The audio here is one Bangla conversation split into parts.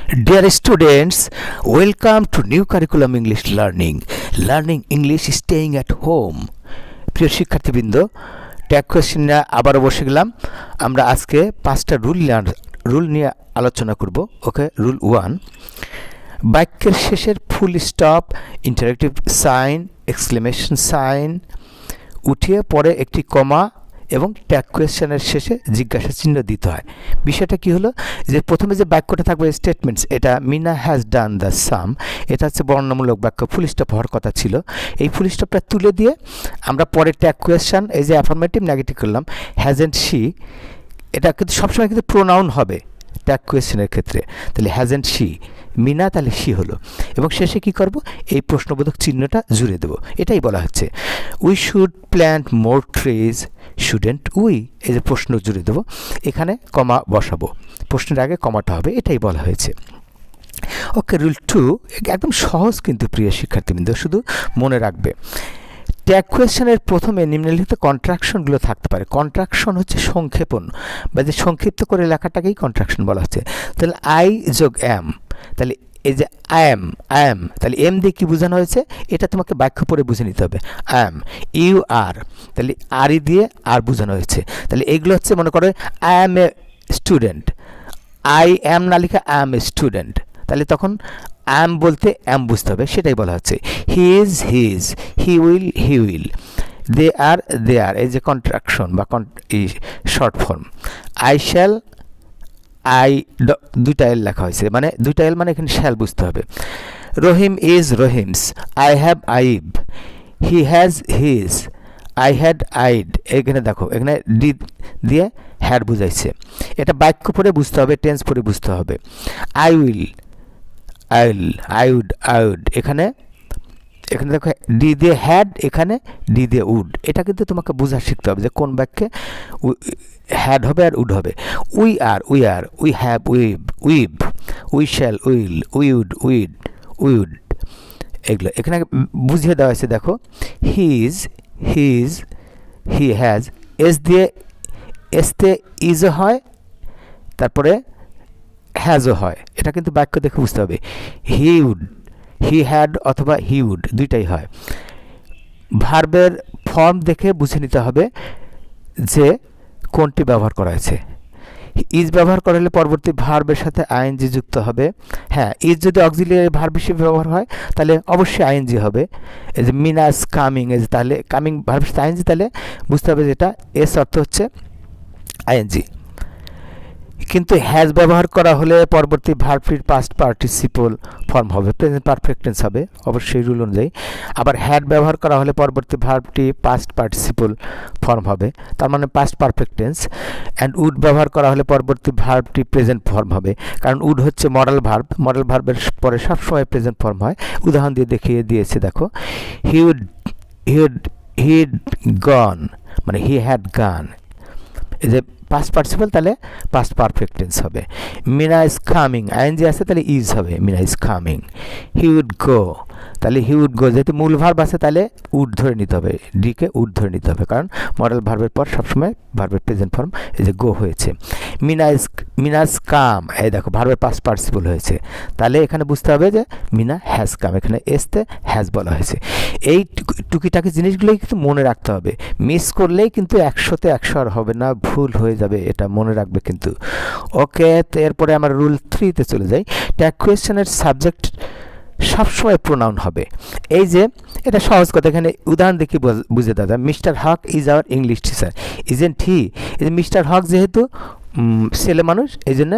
Dear students, welcome to new curriculum English learning. Learning English staying at home. প্রিয় শিক্ষার্থীবৃন্দ, ট্যাগ কোয়েশ্চেন নিয়ে আবারও বসে গেলাম। আমরা আজকে 5টা রুল নিয়ে আলোচনা করব। ওকে, রুল 1, বাক্যের শেষের full stop, interactive sign, exclamation sign উঠিয়ে পরে একটি কমা এবং ট্যাগ কোয়েশ্চেনের শেষে জিজ্ঞাসা চিহ্ন দিতে হয়। বিষয়টা কি হলো, যে প্রথমে যে বাক্যটা থাকবে স্টেটমেন্টস, এটা মিনা হ্যাজ ডান দ্য সাম, এটা হচ্ছে বর্ণনামূলক বাক্য, ফুল স্টপ হওয়ার কথা ছিল। এই ফুল স্টপটা তুলে দিয়ে আমরা পরে ট্যাগ কোয়েশ্চেন, এই যে অ্যাফার্মেটিভ নেগেটিভ করলাম, হ্যাজেন্ট শি, এটা কিন্তু সবসময় কিন্তু প্রোনাউন হবে ট্যাগ কোয়েশ্চেনের ক্ষেত্রে। তাহলে হ্যাজেন্ট শি, মিনা তাহলে শি হলো, এবং শেষে কি করব, এই প্রশ্নবোধক চিহ্নটা জুড়ে দেব। এটাই বলা হচ্ছে we should plant more trees, shouldn't we, এই যে প্রশ্ন জুড়ে দেবো, এখানে কমা বসাবো, প্রশ্নের আগে কমাটা হবে, এটাই বলা হয়েছে। ওকে, রুল 2 একদম সহজ কিন্তু প্রিয় শিক্ষার্থীবৃন্দ, শুধু মনে রাখবে ট্যাগ কোয়েশ্চেনের প্রথমে নিম্নলিখিত কন্ট্রাকশনগুলো থাকতে পারে। কন্ট্রাকশন হচ্ছে সংক্ষেপণ বা যে সংক্ষিপ্ত করে লেখাটাকেই কন্ট্রাকশন বলা হচ্ছে। তাহলে আই যোগ এম, তাহলে এই যে আই এম, তাহলে এম দিয়ে কী বোঝানো হয়েছে, এটা তোমাকে বাক্য পড়ে বুঝে নিতে হবে। আই এম, ইউ আর, তাহলে আরই দিয়ে আর বোঝানো হয়েছে। তাহলে এইগুলো হচ্ছে, মনে করো I M a student, I am না লিখে আই এম এ স্টুডেন্ট, তাহলে তখন অ্যাম বলতে অ্যাম বুঝতে হবে, সেটাই বলা হচ্ছে। He is his, he will, they are, এই যে কন্ট্রাকশন বা short form. I shall, I দুইটা এল লেখা হয়েছে, মানে দুইটা এল মানে এখানে শ্যাল বুঝতে হবে। Rahim is Rahim's, I have I've, he has his, I had I'd, এখানে দেখো এখানে ডি দিয়ে হ্যাড বুঝাইছে। এটা বাক্য পড়ে বুঝতে হবে, টেন্স পড়ে বুঝতে হবে। আই উইল, আই উড, এখানে দেখো ডি দিয়ে হ্যাড, এখানে ডি দিয়ে উড, এটা কিন্তু তোমাকে বোঝা শিখতে হবে যে কোন বাক্যে হ্যাড হবে আর উড হবে। We are, we have we've, we shall we, will, এগুলো এখানে বুঝিয়ে দেওয়া হয়েছে। দেখো হিজ, হি হ্যাজ, এস দিয়ে এসতে ইজও হয়, তারপরে হ্যাজও হয়, এটা কিন্তু বাক্য দেখে বুঝতে হবে। হি উড, হি হ্যাড অথবা হি উড দুইটাই হয়। ভার্বের ফর্ম দেখে বুঝে নিতে হবে যে কোনটি ব্যবহার করা হয়েছে। ইজ ব্যবহার করা হলে পরবর্তী ভার্বের সাথে আইএনজি যুক্ত হবে। হ্যাঁ, ইজ যদি অক্সিলিয়ারি ভার্ব হিসেবে ব্যবহার হয় তাহলে অবশ্যই আইএনজি হবে। এই যে মিনাস কামিং, এই যে তাহলে কামিং ভার্বের সাথে আইএনজি, তাহলে বুঝতে হবে যেটা এস অর্থ হচ্ছে আইএনজি। কিন্তু হ্যাজ ব্যবহার করা হলে পরবর্তী ভার্বটির পাস্ট পার্টিসিপল ফর্ম হবে, প্রেজেন্ট পারফেক্ট টেন্স হবে অবশ্যই রুল অনুযায়ী। আবার হ্যাড ব্যবহার করা হলে পরবর্তী ভার্বটি পাস্ট পার্টিসিপল ফর্ম হবে, তার মানে past perfect tense. And would ব্যবহার করা হলে পরবর্তী ভার্বটি প্রেজেন্ট ফর্ম হবে, কারণ উড হচ্ছে মডেল ভার্বের পরে সবসময় প্রেজেন্ট ফর্ম হয়। উদাহরণ দিয়ে দেখিয়ে দিয়েছে, দেখো হিড গন, মানে হি হ্যাড গান, এই যে পাস্ট পার্টিসিপল, তাহলে পাস্ট পারফেক্ট টেন্স হবে। মিনা ইজ কামিং, আইএনজি আছে তাহলে ইজ হবে, Mina is coming. He would go, তাহলে হি উড গো, যেহেতু মূল ভার্ব আছে তাহলে উড ধরে নিতে হবে, ডিকে উড ধরে নিতে হবে, কারণ মডেল ভার্বের পর সবসময় ভার্বের প্রেজেন্ট ফর্ম, এই যে গো হয়েছে। মিনাজ কাম, এই দেখো ভার্বের পাস্ট পার্টিসিপল হয়েছে, তাহলে এখানে বুঝতে হবে যে মিনা হ্যাজ কাম, এখানে এসতে হ্যাজ বলা হয়েছে। এই টুকিটাকি জিনিসগুলোই কিন্তু মনে রাখতে হবে, মিস করলেই কিন্তু 100তে 100 আর হবে না, ভুল হয়ে যাবে, এটা মনে রাখবে কিন্তু। ওকে, তো এরপরে আমরা রুল 3-তে চলে যাই। ট্যাগ কোয়েশ্চেনের সাবজেক্ট সবসময় প্রোনাউন হবে। এই যে এটা সহজ কথা, এখানে উদাহরণ দেখি বুঝে দাদা। Mister Haque is our English teacher, isn't he, এই যে মিস্টার হক যেহেতু ছেলে মানুষ, এই জন্য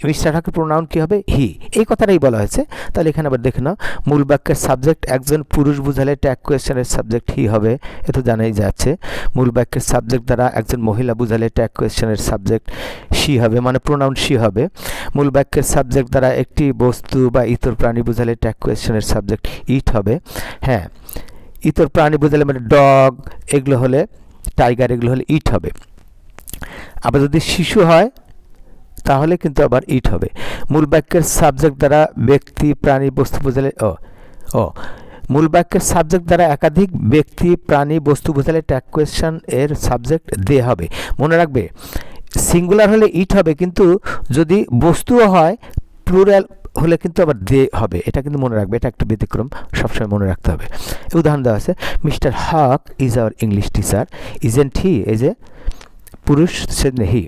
মিস্টার হকের প্রোনাউন কী হবে, হি, এই কথাটাই বলা হয়েছে। তাহলে এখানে আবার দেখে নাও, মূল বাক্যের সাবজেক্ট একজন পুরুষ বুঝালে ট্যাগ কোয়েশ্চেনের সাবজেক্ট হি হবে, এ তো জানাই যাচ্ছে। মূল বাক্যের সাবজেক্ট দ্বারা একজন মহিলা বুঝালে ট্যাগ কোয়েশ্চেনের সাবজেক্ট শি হবে, মানে প্রোনাউন শি হবে। মূল বাক্যের সাবজেক্ট দ্বারা একটি বস্তু বা ইতর প্রাণী বুঝালে ট্যাগ কোয়েশ্চেনের সাবজেক্ট ইট হবে। হ্যাঁ, ইতর প্রাণী বুঝালে মানে ডগ, এগুলো হলে টাইগার, এগুলো হলে ইট হবে। আবার যদি শিশু হয় তাহলে কিন্তু আবার ইট হবে। মূল বাক্যের সাবজেক্ট দ্বারা ব্যক্তি প্রাণী বস্তু বোঝালে মূল বাক্যের সাবজেক্ট দ্বারা একাধিক ব্যক্তি প্রাণী বস্তু বোঝালে ট্যাগ কোয়েশ্চেন এর সাবজেক্ট দে হবে। মনে রাখবে সিঙ্গুলার হলে ইট হবে, কিন্তু যদি বস্তুও হয় প্লুরাল হলে কিন্তু আবার দে হবে, এটা কিন্তু মনে রাখবে, এটা একটা ব্যতিক্রম, সবসময় মনে রাখতে হবে। উদাহরণ দেওয়া আছে, mister Haque is our English teacher, isn't he, এই যে পুরুষ সেজন্য হি।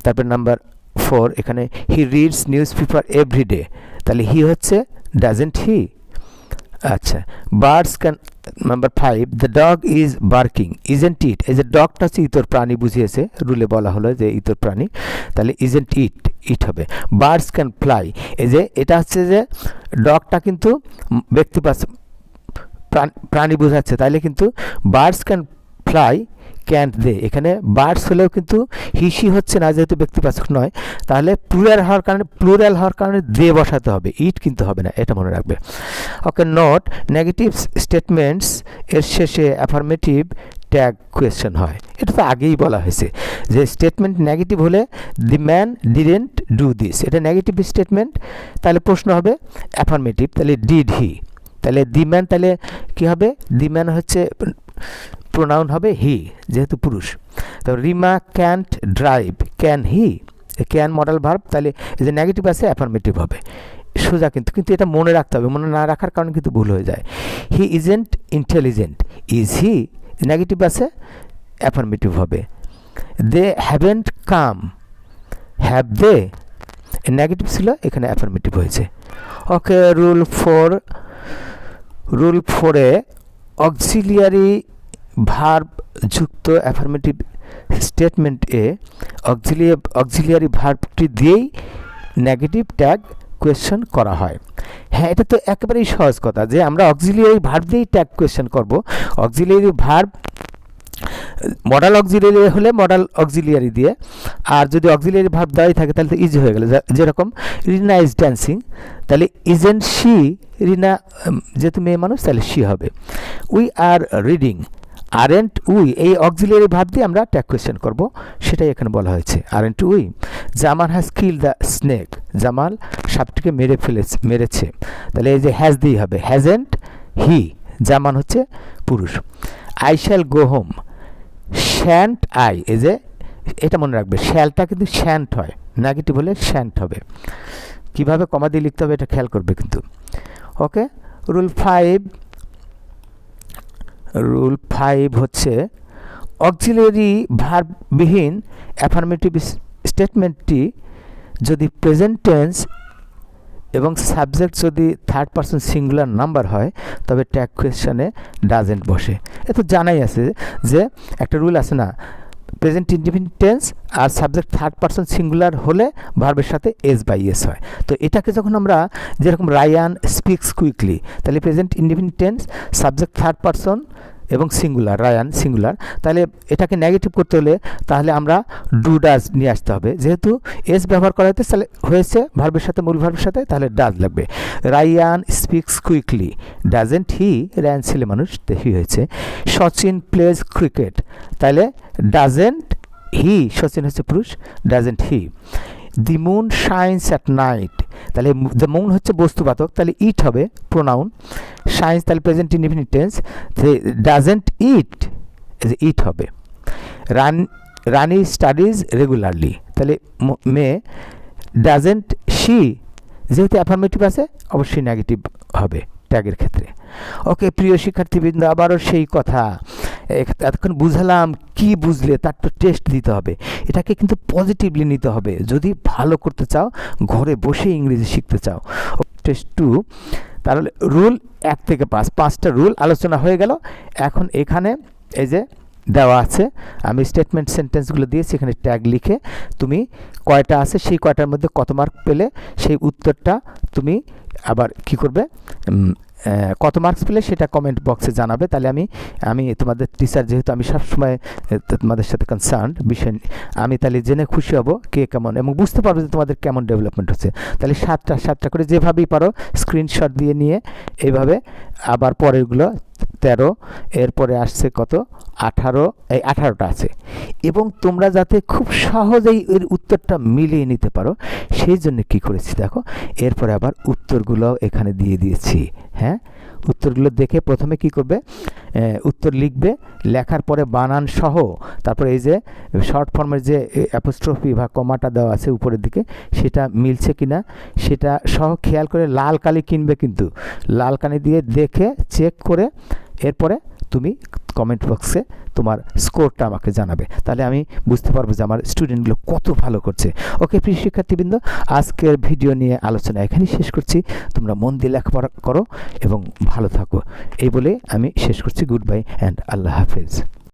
তারপর নাম্বার 4 এখানে he reads newspaper everyday, তাহলে হি হচ্ছে ডাজেন্ট হি। আচ্ছা, birds can, number 5 the dog is barking, isn't it, এই যে ডগটা হচ্ছে ইতর প্রাণী বুঝিয়েছে, রুলে বলা হলো যে ইতর প্রাণী, তাহলে ইজেন্ট ইট, ইট হবে। বার্ডস ক্যান ফ্লাই, এই যে এটা হচ্ছে যে ডগটা কিন্তু ব্যক্তিবাচক প্রাণী বোঝাচ্ছে, তাইলে কিন্তু বার্ডস ক্যান ফ্লাই ক্যান্ট দে, এখানে বার্ডস হলেও কিন্তু হিসি হচ্ছে না, যেহেতু ব্যক্তিবাচক নয়, তাহলে প্লুরাল হওয়ার কারণে দে বসাতে হবে, ইট কিন্তু হবে না, এটা মনে রাখবে। ওকে, নোট নেগেটিভ স্টেটমেন্টস এর শেষে অ্যাফার্মেটিভ ট্যাগ কোয়েশ্চেন হয়। এটা তো আগেই বলা হয়েছে যে স্টেটমেন্ট নেগেটিভ হলে the man didn't do this, এটা নেগেটিভ স্টেটমেন্ট, তাহলে প্রশ্ন হবে অ্যাফার্মেটিভ, তাহলে ডিড হি, তাহলে দি ম্যান, তাহলে কী হবে, দি ম্যান হচ্ছে প্রোনাউন হবে হি, যেহেতু পুরুষ। তো Rima can't drive, can he, can modal verb, তাহলে এই যে নেগেটিভ আছে অ্যাফার্মেটিভ হবে, সোজা কিন্তু এটা মনে রাখতে হবে, মনে না রাখার কারণে কিন্তু ভুল হয়ে যায়। He isn't intelligent, is he, negative আছে অ্যাফার্মেটিভ হবে। They haven't come, have they, negative ছিল, এখানে অ্যাফার্মেটিভ হয়েছে। ওকে, রুল 4-এ অক্সিলিয়ারি ভার্ব যুক্ত অ্যাফার্মেটিভ স্টেটমেন্টে অক্সিলিয়ারি ভার্বটি দিয়েই নেগেটিভ ট্যাগ কোয়েশ্চেন করা হয়। হ্যাঁ, এটা তো একেবারেই সহজ কথা যে আমরা অক্সিলিয়ারি ভার্ব দিয়েই ট্যাগ কোয়েশ্চেন করব। অক্সিলিয়ারি ভার্ব মডাল অক্সিলিয়ারি হলে মডাল অক্সিলিয়ারি দিয়ে, আর যদি অক্সিলিয়ারি ভার্ব দেওয়াই থাকে তাহলে তো ইজি হয়ে গেল। যেরকম রিনা ইজ ড্যান্সিং, তাহলে ইজেন্ট শি, রিনা যেহেতু মেয়ে মানুষ তাহলে শি হবে। We are reading, aren't we, এই অক্সিলিয়ারি ভার্ব দিয়ে আমরা ট্যাগ কোয়েশ্চেন করব, সেটাই এখানে বলা হয়েছে, aren't we. Jamal has kill the snake, Jamal সাপটিকে মেরেছে, তাহলে এই যে হ্যাজ দিয়েই হবে, হ্যাজেন্ট হি, জামান হচ্ছে পুরুষ। I shall go home, shan't I, এই যে এটা মনে রাখবে, শ্যালটা কিন্তু শ্যান্ট হয়, নেগেটিভ হলে শ্যান্ট হবে। কিভাবে কমা দিয়ে লিখতে হবে এটা খেয়াল করবে কিন্তু। ওকে, রুল 5 হচ্ছে অক্সিলিয়ারি ভার্ববিহীন অ্যাফার্মেটিভ স্টেটমেন্টটি যদি প্রেজেন্ট টেন্স এবং সাবজেক্ট যদি থার্ড পারসন সিঙ্গুলার নাম্বার হয় তবে ট্যাগ কোয়েশ্চনে ডাজেন্ট বসে। এ তো জানাই আছে যে একটা রুল আছে না, প্রেজেন্ট ইনডিফিনিট টেন্স আর সাবজেক্ট থার্ড পারসন সিঙ্গুলার হলে ভার্বের সাথে এস বাই এস হয়। তো এটাকে যখন আমরা যেরকম রায়ান স্পিক্স কুইকলি, তাহলে present indefinite tense, subject third person এবং সিঙ্গুলার, রায়ান সিঙ্গুলার, তাহলে এটাকে নেগেটিভ করতে হলে তাহলে আমরা ডু ডাজ নিয়ে আসতে হবে। যেহেতু এস ব্যবহার করা হয়েছে ভার্বের সাথে, মূল ভার্বের সাথে, তাহলে ডাজ লাগবে। Ryan speaks quickly, doesn't he, Ryan ছেলে মানুষ, হি হয়েছে। সচিন প্লেজ ক্রিকেট, তাহলে ডাজেন্ট হি, সচিন হচ্ছে পুরুষ, doesn't he. The moon shines at night, তাহলে দ্য মুন হচ্ছে বস্তুবাচক, তাহলে ইট হবে প্রোনাউন। শাইন্স তাহলে present indefinite tense, doesn't it, it হবে। রানি স্টাডিজ রেগুলারলি, তাহলে মেয়ে, ডাজেন্ট শি, যেহেতু অ্যাফার্মেটিভ আছে অবশ্যই নেগেটিভ হবে ট্যাগের ক্ষেত্রে। ওকে, প্রিয় শিক্ষার্থীবৃন্দ, আবারও সেই কথা, এতক্ষণ বুঝালাম, কি বুঝলে তার তো টেস্ট দিতে হবে। এটাকে কিন্তু পজিটিভলি নিতে হবে যদি ভালো করতে চাও, ঘরে বসে ইংরেজি শিখতে চাও। টেস্ট 2, তাহলে রুল 1 থেকে 5টা রুল আলোচনা হয়ে গেল। এখন এখানে এই যে দেওয়া আছে, আমি স্টেটমেন্ট সেন্টেন্সগুলো দিয়েছি, এখানে ট্যাগ লিখে তুমি কয়টা আছে সেই কয়টার মধ্যে কত মার্ক পেলে সেই উত্তরটা তুমি আবার কি করবে, কত মার্কস পেলে সেটা কমেন্ট বক্সে জানাবে। তাহলে আমি তোমাদের টিচার, যেহেতু আমি সবসময় তোমাদের সাথে কনসার্ন বিষয়, আমি তাহলে জেনে খুশি হব কে কেমন, এবং বুঝতে পারবো যে তোমাদের কেমন ডেভেলপমেন্ট হচ্ছে। তাহলে 7টা করে যেভাবেই পারো স্ক্রিনশট দিয়ে নিয়ে এইভাবে, আবার পরেরগুলো 13, এরপরে আসছে কত 18, এই 18টা আছে, এবং তোমরা যাতে খুব সহজেই এর উত্তরটা মিলিয়ে নিতে পারো সেই জন্য কি করেছি দেখো, এরপরে আবার উত্তরগুলো এখানে দিয়ে দিয়েছি। হ্যাঁ, উত্তরগুলো দেখে প্রথমে কি করবে, উত্তর লিখবে, লেখার পরে বানান সহ, তারপরে এই যে শর্ট ফর্মের যে অ্যাপোস্ট্রফি বা কমাটা দেওয়া আছে উপরের দিকে, সেটা মিলছে কিনা সেটা সহ খেয়াল করে লাল কালি কিনবে, কিন্তু লাল কালি দিয়ে দেখে চেক করে এরপরে তুমি কমেন্ট বক্সে তোমার স্কোরটা আমাকে জানাবে, তাহলে আমি বুঝতে পারবো যে আমার স্টুডেন্টগুলো কত ভালো করছে। ওকে প্রিয় শিক্ষার্থীবৃন্দ, আজকের ভিডিও নিয়ে আলোচনা এখানেই শেষ করছি। তোমরা মন দিয়ে লেখাপড়া করো এবং ভালো থাকো, এই বলে আমি শেষ করছি। গুড বাই অ্যান্ড আল্লাহ হাফেজ।